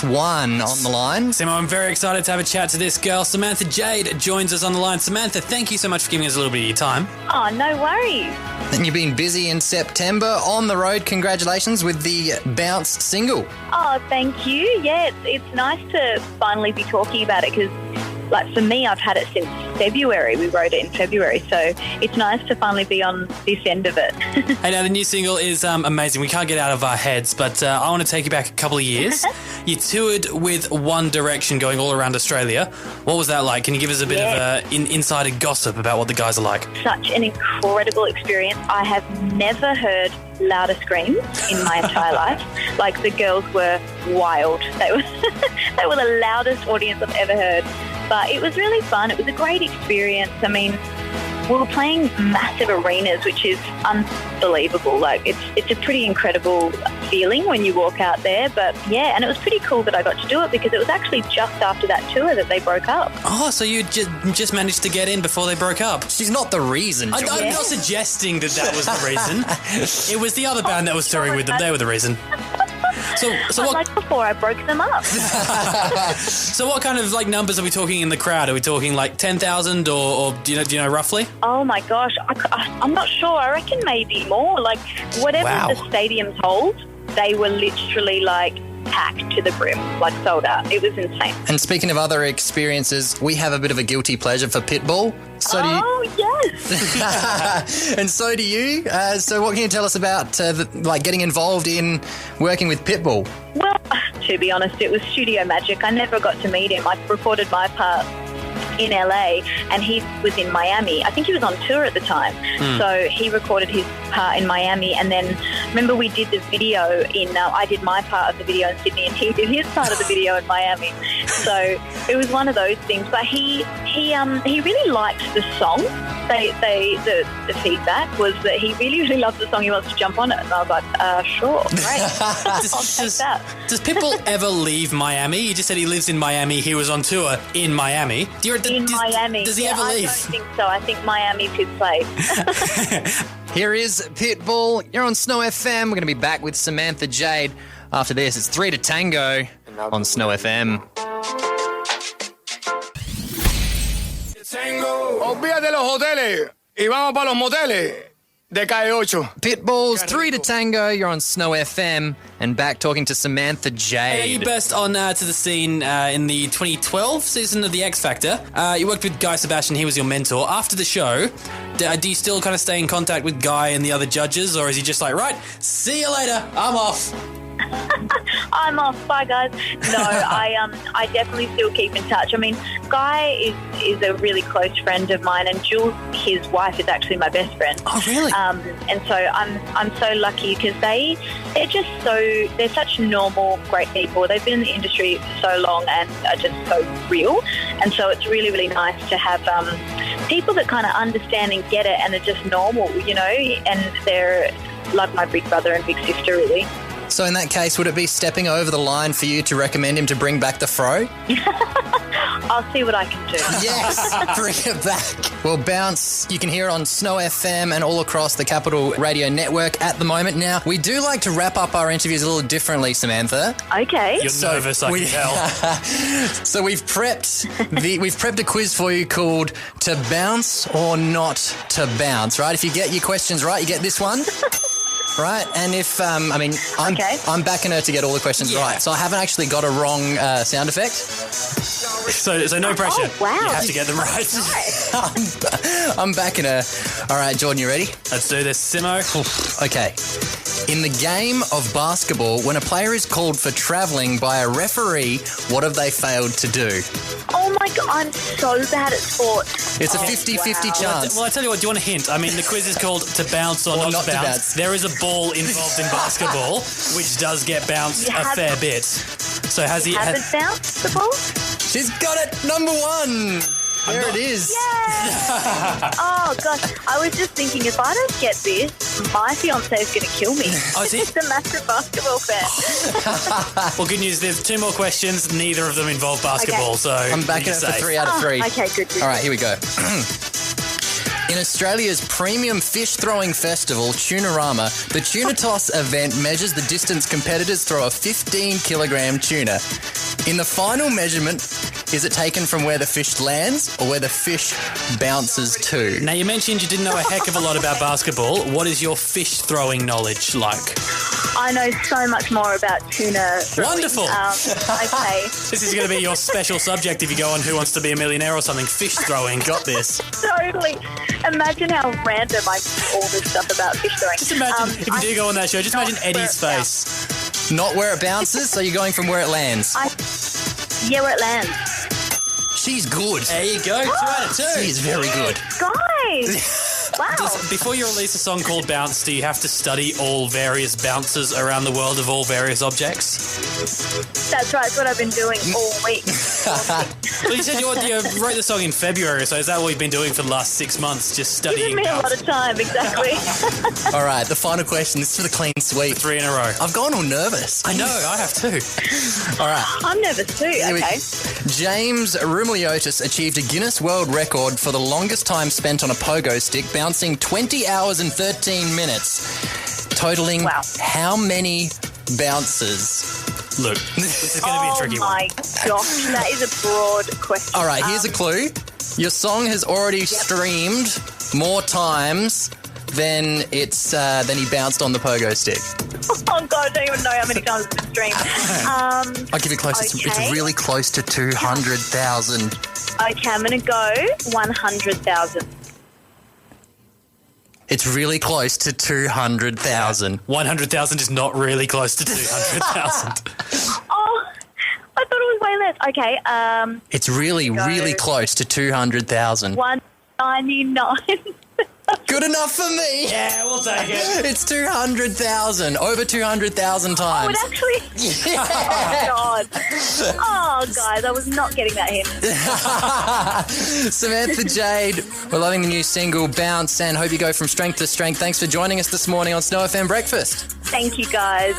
one on the line. Simmo, I'm very excited to have a chat to this girl. Samantha Jade joins us on the line. Samantha, thank you so much for giving us a little bit of your time. Oh, no worries. And you've been busy in September on the road. Congratulations with the Bounce single. Oh, thank you. Yeah, it's nice to finally be talking about it because, like, for me, I've had it since February. We wrote it in February, so it's nice to finally be on this end of it. Hey, now the new single is amazing. We can't get out of our heads, but I want to take you back a couple of years. You toured with One Direction going all around Australia. What was that like? Can you give us a bit of insider gossip about what the guys are like? Such an incredible experience. I have never heard louder screams in my entire life. Like, the girls were wild. They were the loudest audience I've ever heard. But it was really fun. It was a great experience. I mean, we were playing massive arenas, which is unbelievable. Like, it's a pretty incredible feeling when you walk out there. But, yeah, and it was pretty cool that I got to do it because it was actually just after that tour that they broke up. Oh, so you just managed to get in before they broke up? She's not the reason. I'm not suggesting that was the reason. It was the other band that was touring with them. They were the reason. So what? Like before I broke them up. So what kind of numbers are we talking in the crowd? Are we talking 10,000 or do you know roughly? Oh my gosh, I'm not sure. I reckon maybe more. Whatever the stadiums hold, they were literally packed to the brim, sold out. It was insane. And speaking of other experiences, we have a bit of a guilty pleasure for Pitbull. So do you. Oh, yes. And so do you. So what can you tell us about getting involved in working with Pitbull? Well, to be honest, it was studio magic. I never got to meet him. I recorded my part in LA and he was in Miami. I think he was on tour at the time. So he recorded his part in Miami, and then remember we did the video in I did my part of the video in Sydney and he did his part of the video in Miami. So it was one of those things. But he really liked the song. The feedback was that he really, really loves the song. He wants to jump on it. And I was like, sure, great. I'll take that. Does Pitbull ever leave Miami? You just said he lives in Miami. He was on tour in Miami. Miami. Does he ever leave? I don't think so. I think Miami's his place. Here is Pitbull. You're on Snow FM. We're going to be back with Samantha Jade after this. It's 3 to Tango on Snow FM. Olvídate de los hoteles y vamos para los moteles de Calle 8. Pitbull's 3 to Tango. You're on Snow FM and back talking to Samantha Jade. Hey, you burst on to the scene in the 2012 season of The X Factor. You worked with Guy Sebastian. He was your mentor. After the show, do you still kind of stay in contact with Guy and the other judges, or is he just right, see you later, I'm off? I'm off. Bye, guys. No, I definitely still keep in touch. I mean, Guy is a really close friend of mine, and Jules, his wife, is actually my best friend. Oh, really? And so I'm so lucky because they're such normal, great people. They've been in the industry for so long and are just so real. And so it's really, really nice to have people that kind of understand and get it and are just normal, and they're like my big brother and big sister, really. So in that case, would it be stepping over the line for you to recommend him to bring back the fro? I'll see what I can do. Yes, bring it back. Well, Bounce, you can hear it on Snow FM and all across the Capital Radio Network at the moment. Now, we do like to wrap up our interviews a little differently, Samantha. Okay. You're nervous, I can tell. So we've prepped a quiz for you called To Bounce or Not to Bounce, right? If you get your questions right, you get this one. Right, and if, I'm backing her to get all the questions right, so I haven't actually got a wrong sound effect. So no pressure. Oh, wow. You have to get them right. I'm backing her. All right, Jordan, you ready? Let's do this, Simmo. Okay. In the game of basketball, when a player is called for travelling by a referee, what have they failed to do? Oh my God, I'm so bad at sport. It's a 50-50 chance. Well, I tell you what, do you want a hint? I mean, the quiz is called To Bounce or Not to Bounce. There is a ball involved in basketball, which does get bounced a fair bit. So has he... Haven't bounced the ball? She's got it, number one. There it is. Yeah. Oh, gosh. I was just thinking, if I don't get this, my fiancé is going to kill me. Oh, is he? He's a massive basketball fan. Well, good news. There's 2 more questions. Neither of them involve basketball, Okay. so I'm backing it for 3 out of 3. Okay, good. All right, here we go. In Australia's premium fish throwing festival, Tunarama, the tuna toss event measures the distance competitors throw a 15-kilogram tuna. In the final measurement, is it taken from where the fish lands or where the fish bounces to? Now, you mentioned you didn't know a heck of a lot about basketball. What is your fish throwing knowledge like? I know so much more about tuna. Wonderful. Okay. This is going to be your special subject if you go on Who Wants to Be a Millionaire or something. Fish throwing. Got this. Totally. Imagine how random I all this stuff about fish throwing. Just imagine, if you do go on that show, just imagine Eddie's face. Not where it bounces, so you're going from where it lands. Yeah, where it lands. She's good. There you go. 2 out of 2. She's very good. Guys. Wow. Before you release a song called Bounce, do you have to study all various bounces around the world of all various objects? That's right. That's what I've been doing all week. Well, you said you wrote the song in February, so is that what you've been doing for the last 6 months, just studying Giving me a lot bounce? of time, exactly. All right, the final question. This is for the clean sweep. 3 in a row. I've gone all nervous. I know, I have too. All right. I'm nervous too. Okay. James Rumiliotis achieved a Guinness World Record for the longest time spent on a pogo stick, bouncing 20 hours and 13 minutes, totaling how many bounces? Look, this is going to be a tricky one. Oh my gosh, that is a broad question. All right, here's a clue. Your song has already streamed more times than than he bounced on the pogo stick. Oh God, I don't even know how many times it's been streamed. I'll give you close. Okay. It's really close to 200,000. Okay, I'm going to go 100,000. It's really close to 200,000. 100,000 is not really close to 200,000. Oh, I thought it was way less. Okay, It's really, really close to 200,000. 199. Good enough for me. Yeah, we'll take it. It's 200,000. Over 200,000 times. Oh, it actually... Oh, God. Oh, guys, I was not getting that hint. Samantha Jade, we're loving the new single, Bounce, and hope you go from strength to strength. Thanks for joining us this morning on Snow FM Breakfast. Thank you, guys.